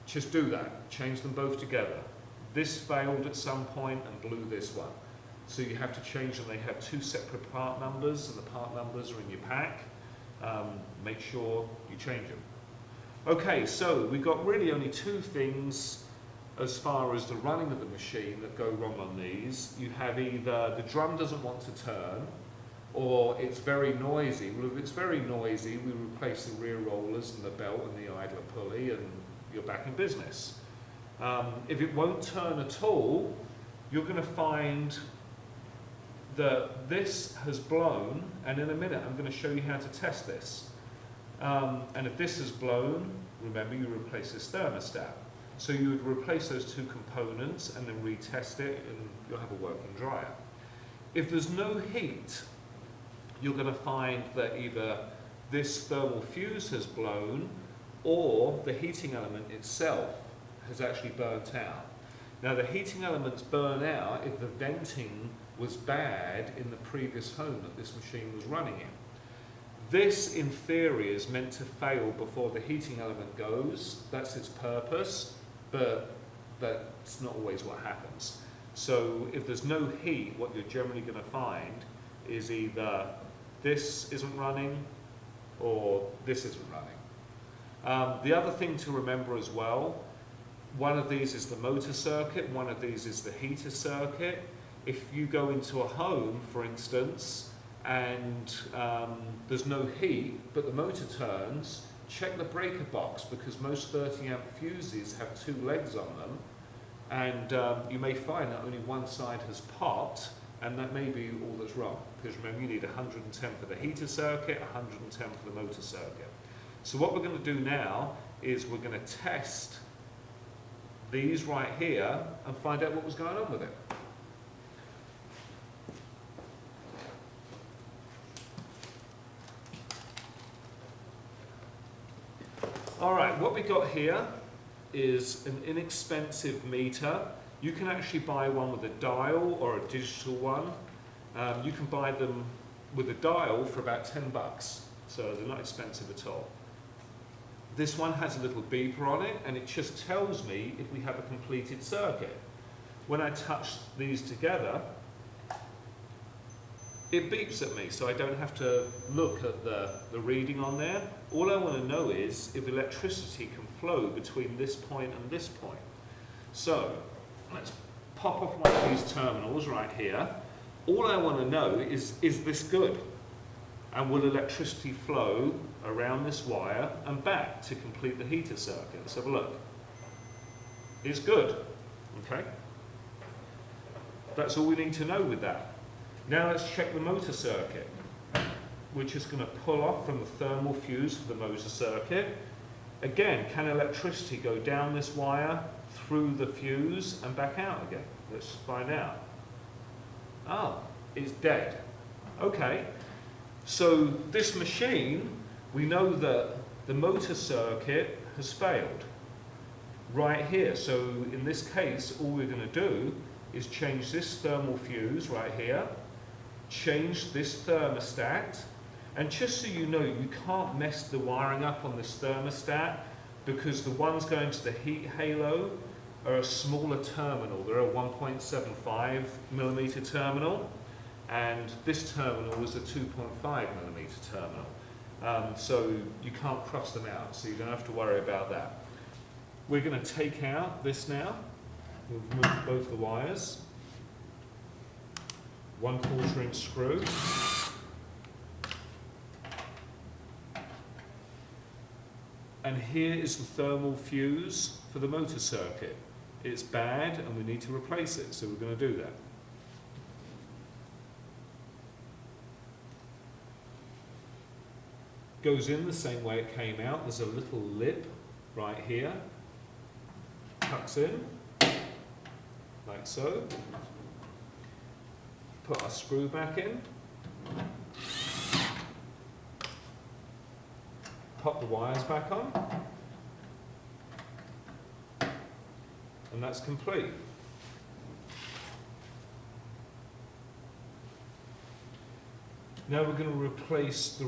just do that, change them both together. This failed at some point and blew this one. So you have to change them. They have two separate part numbers, and the part numbers are in your pack. Make sure you change them. Okay, so we've got really only two things as far as the running of the machine that go wrong on these. You have either the drum doesn't want to turn, or it's very noisy. Well, if it's very noisy, we replace the rear rollers and the belt and the idler pulley, and you're back in business. If it won't turn at all, you're going to find that this has blown, and in a minute I'm going to show you how to test this. And if this has blown, remember you replace this thermostat. So you would replace those two components and then retest it, and you'll have a working dryer. If there's no heat, you're going to find that either this thermal fuse has blown, or the heating element itself has actually burnt out. Now the heating elements burn out if the venting was bad in the previous home that this machine was running in. This, in theory, is meant to fail before the heating element goes. That's its purpose, but that's not always what happens. So if there's no heat, what you're generally going to find is either this isn't running or this isn't running. The other thing to remember as well, one of these is the motor circuit, one of these is the heater circuit. If you go into a home, for instance, and there's no heat, but the motor turns, check the breaker box, because most 30 amp fuses have two legs on them, and you may find that only one side has popped, and that may be all that's wrong. Because remember, you need 110 for the heater circuit, 110 for the motor circuit. So what we're going to do now is we're going to test these right here and find out what was going on with it. Alright, what we got here is an inexpensive meter. You can actually buy one with a dial or a digital one. You can buy them with a dial for about 10 bucks, so they're not expensive at all. This one has a little beeper on it, and it just tells me if we have a completed circuit. When I touch these together, it beeps at me, so I don't have to look at the reading on there. All I want to know is if electricity can flow between this point and this point. So let's pop off one of these terminals right here. All I want to know is this good? And will electricity flow around this wire and back to complete the heater circuit? Let's have a look. It's good. Okay. That's all we need to know with that. Now let's check the motor circuit. We're just going to pull off from the thermal fuse for the motor circuit. Again, can electricity go down this wire, through the fuse and back out again? Let's find out. Oh, it's dead. Okay. So this machine, we know that the motor circuit has failed right here. So in this case, all we're going to do is change this thermal fuse right here, change this thermostat, and just so you know, you can't mess the wiring up on this thermostat, because the ones going to the heat halo are a smaller terminal. They're a 1.75 millimeter terminal, and this terminal is a 2.5 millimeter terminal. So you can't cross them out, so you don't have to worry about that. We're going to take out this now. We'll remove both the wires. 1/4 inch screw. And here is the thermal fuse for the motor circuit. It's bad and we need to replace it, so we're going to do that. Goes in the same way it came out. There's a little lip right here. Tucks in, like so. Put our screw back in. Pop the wires back on. And that's complete. Now we're going to replace the